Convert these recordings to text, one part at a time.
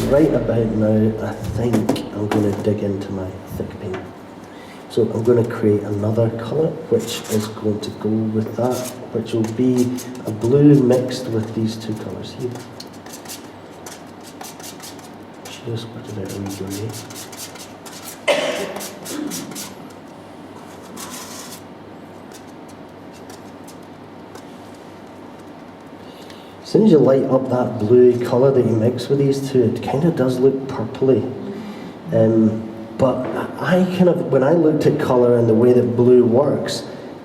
right about now, I think I'm going to dig into my thick paint. So I'm going to create another colour, which is going to go with that, which will be a blue mixed with these two colours here. Just put it out a wee grey. As soon as you light up that bluey colour that you mix with these two, it kind of does look purpley. But I kind of, when I looked at colour and the way that blue works,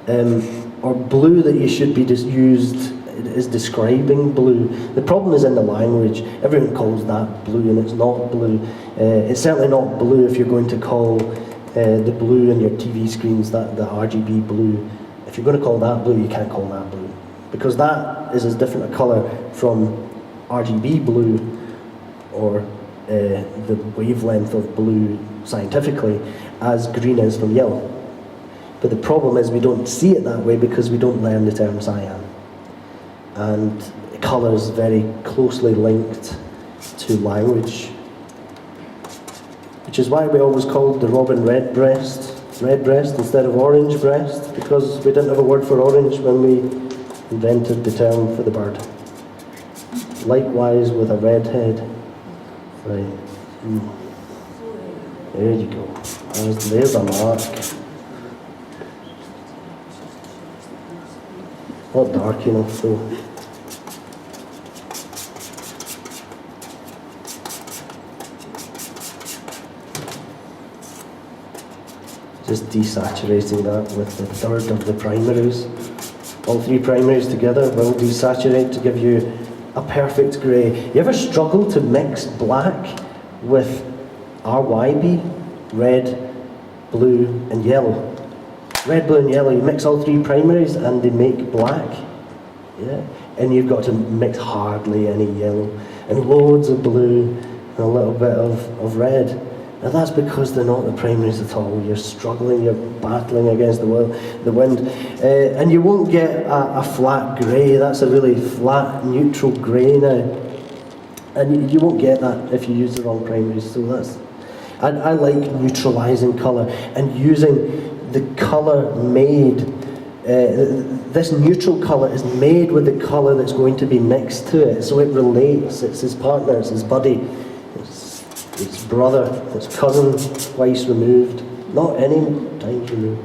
or blue that you should be just used is describing blue. The problem is in the language. Everyone calls that blue and it's not blue. It's certainly not blue if you're going to call the blue in your TV screens, that the RGB blue. If you're going to call that blue, you can't call that blue. Because that is as different a colour from RGB blue or the wavelength of blue scientifically as green is from yellow. But the problem is we don't see it that way because we don't learn the term cyan. And colour is very closely linked to language, which is why we always called the robin redbreast instead of orange breast, because we didn't have a word for orange when we invented the term for the bird. Likewise with a redhead. Right. There you go. There's a mark. Not dark enough though. Just desaturating that with the third of the primaries. All three primaries together will desaturate to give you a perfect grey. You ever struggle to mix black with RYB, red, blue and yellow? Red, blue and yellow, you mix all three primaries and they make black. Yeah. And you've got to mix hardly any yellow and loads of blue and a little bit of red. Now that's because they're not the primaries at all. You're struggling, you're battling against the wind. And you won't get a flat grey. That's a really flat, neutral grey now. And you won't get that if you use the wrong primaries. So that's, I like neutralizing colour and using the colour made. This neutral colour is made with the colour that's going to be next to it. So it relates, it's his partner, it's his buddy. It's brother, it's cousin, twice removed, not any times removed.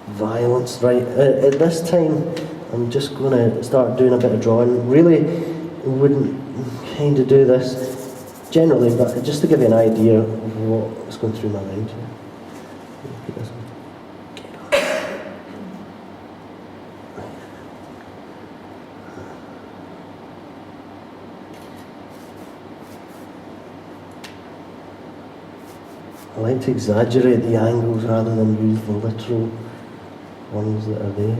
Violence, right. At this time, I'm just going to start doing a bit of drawing. Really wouldn't kind of do this generally, but just to give you an idea of what's going through my mind here. I like to exaggerate the angles rather than use the literal ones that are there.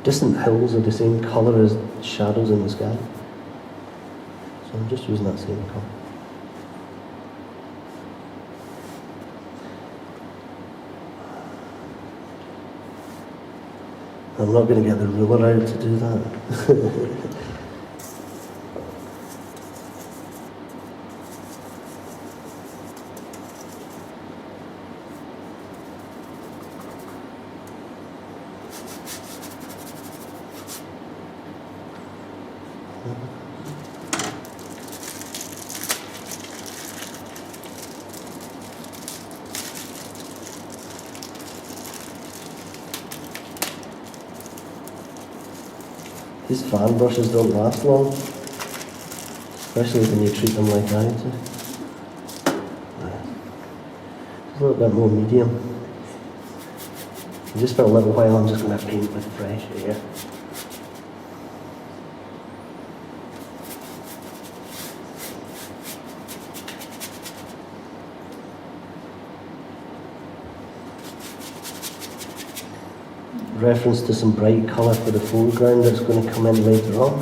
Distant hills are the same colour as shadows in the sky. So I'm just using that same colour. I'm not going to get the ruler out to do that. These fan brushes don't last long, especially when you treat them like I do. Just a little bit more medium. And just for a little while I'm just going to paint with fresh air. Reference to some bright colour for the foreground that's going to come in later on.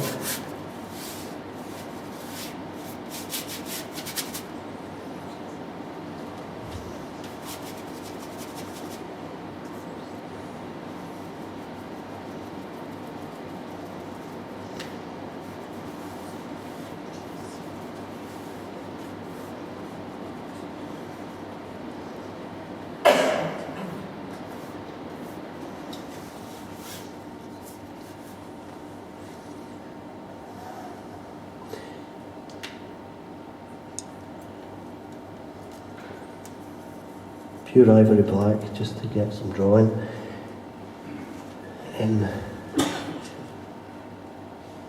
pure ivory black, just to get some drawing. And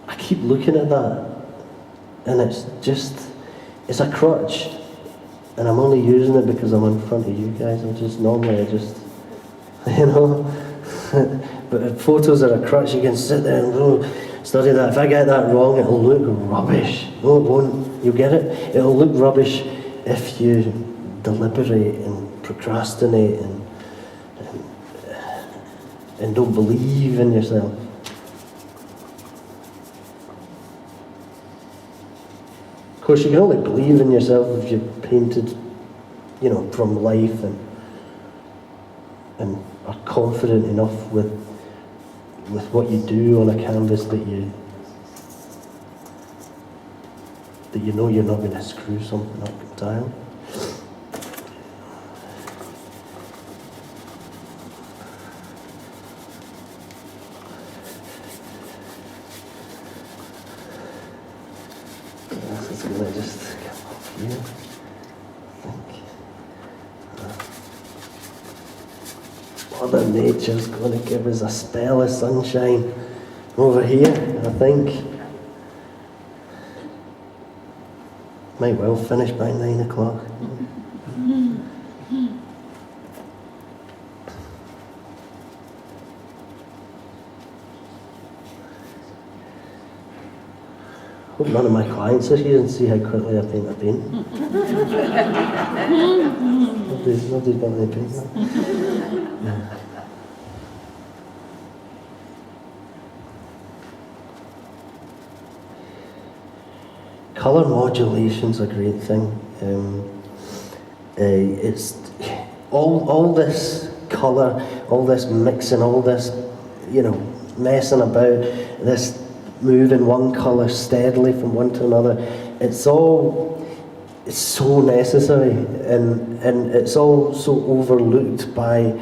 I keep looking at that, and it's a crutch, and I'm only using it because I'm in front of you guys. Normally I just, you know, but if photos are a crutch, you can sit there and study that. If I get that wrong, it'll look rubbish. No, it won't. You get it? It'll look rubbish if you deliberate and procrastinate and don't believe in yourself. Of course, you can only believe in yourself if you've painted, you know, from life and are confident enough with what you do on a canvas that you know you're not going to screw something up entirely. This is going to just come up here, I think. Mother Nature's going to give us a spell of sunshine over here, I think. Might well finish by 9 o'clock. Hope none of my clients are here and see how quickly I paint a paint. Nobody's got any paint now. Colour modulation's a great thing. It's all this colour, all this mixing, all this, you know, messing about, this moving one colour steadily from one to another. It's so necessary, and it's all so overlooked by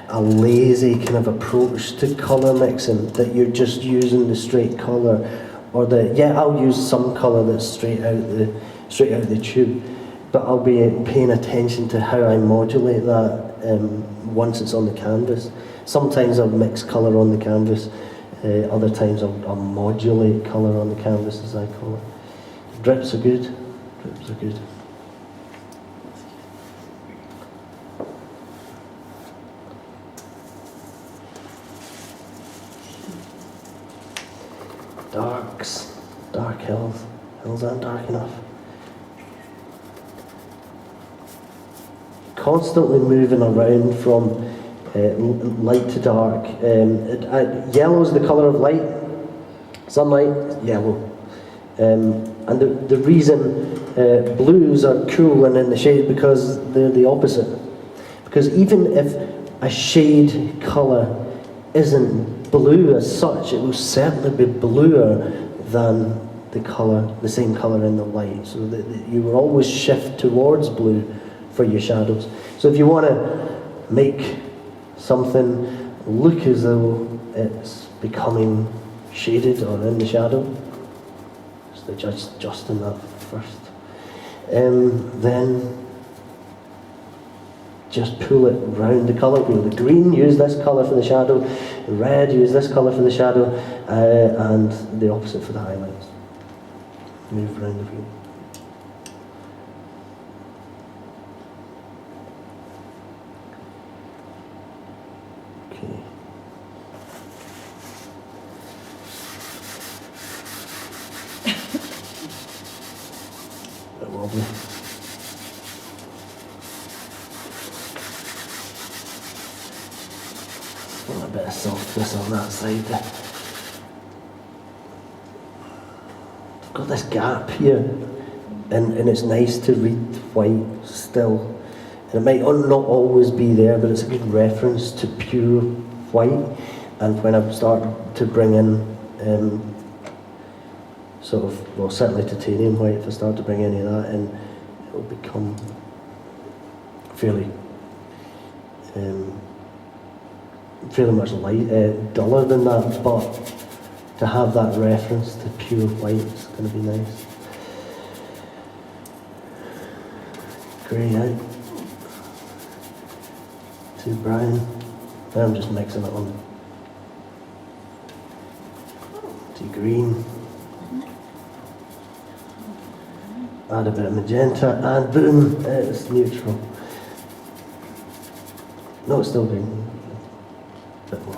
a lazy kind of approach to colour mixing, that you're just using the straight colour. Or I'll use some colour that's straight out the tube, but I'll be paying attention to how I modulate that once it's on the canvas. Sometimes I'll mix colour on the canvas, other times I'll modulate colour on the canvas, as I call it. Drips are good. Drips are good. Dark hills. Hills aren't dark enough. Constantly moving around from light to dark. Yellow is the colour of light. Sunlight, yellow. And the reason blues are cool and in the shade, because they're the opposite. Because even if a shade colour isn't blue as such, it will certainly be bluer than the same colour in the light. So that you will always shift towards blue for your shadows. So if you want to make something look as though it's becoming shaded or in the shadow, so just adjusting that first. Then just pull it round the colour wheel. The green, use this colour for the shadow. The red, use this colour for the shadow. And the opposite for the highlights. Move around the wheel. Okay. A bit wobbly. A bit of softness on that side there. I've got this gap here, and it's nice to read white still. And it might not always be there, but it's a good reference to pure white. And when I start to bring in certainly titanium white, if I start to bring any of that in, it'll become fairly much duller than that, but to have that reference to pure white is going to be nice. Grey out. too brown. Then I'm just mixing it on to green. Add a bit of magenta and boom, it's neutral. No, it's still green. A bit more.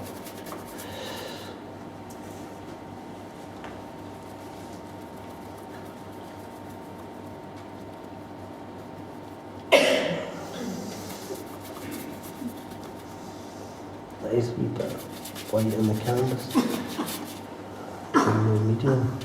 Nice wee bit of white in the canvas. Medium.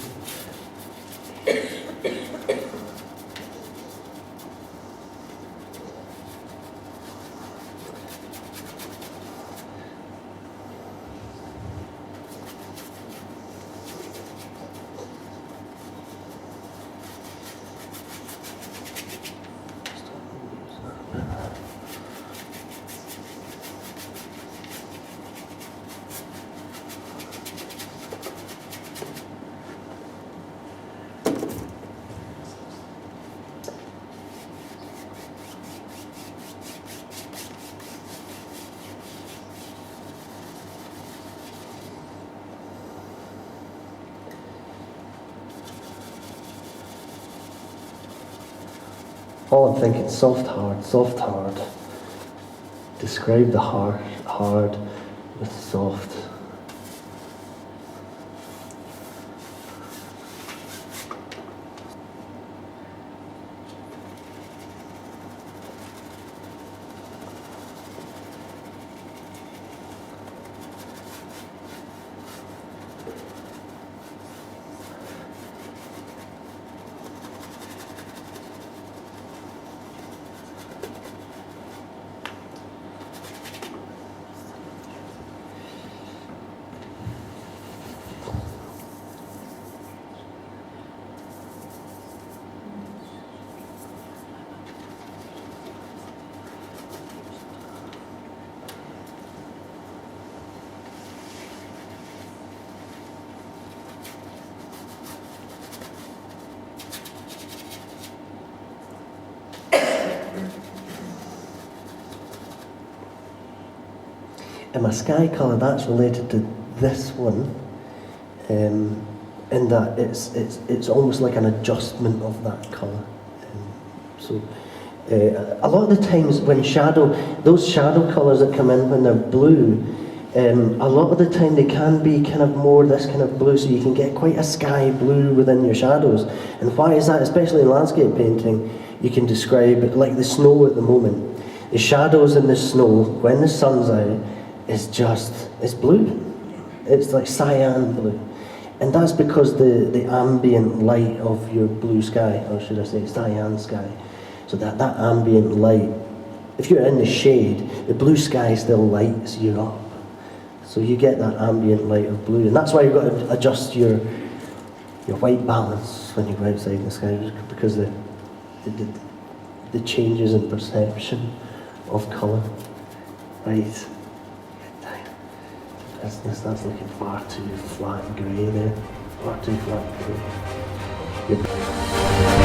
All I'm thinking, soft, hard, soft, hard. Describe the hard with soft. And my sky colour, that's related to this one, in that it's almost like an adjustment of that colour. A lot of the times when those shadow colours that come in when they're blue, a lot of the time they can be kind of more this kind of blue, so you can get quite a sky blue within your shadows. And why is that? Especially in landscape painting, you can describe it like the snow at the moment. The shadows in the snow, when the sun's out, it's blue. It's like cyan blue. And that's because the ambient light of your blue sky, or should I say cyan sky. So that ambient light, if you're in the shade, the blue sky still lights you up. So you get that ambient light of blue. And that's why you've got to adjust your white balance when you go outside in the sky, because the changes in perception of colour. Right. That's looking far too flat grey there. Far too flat grey.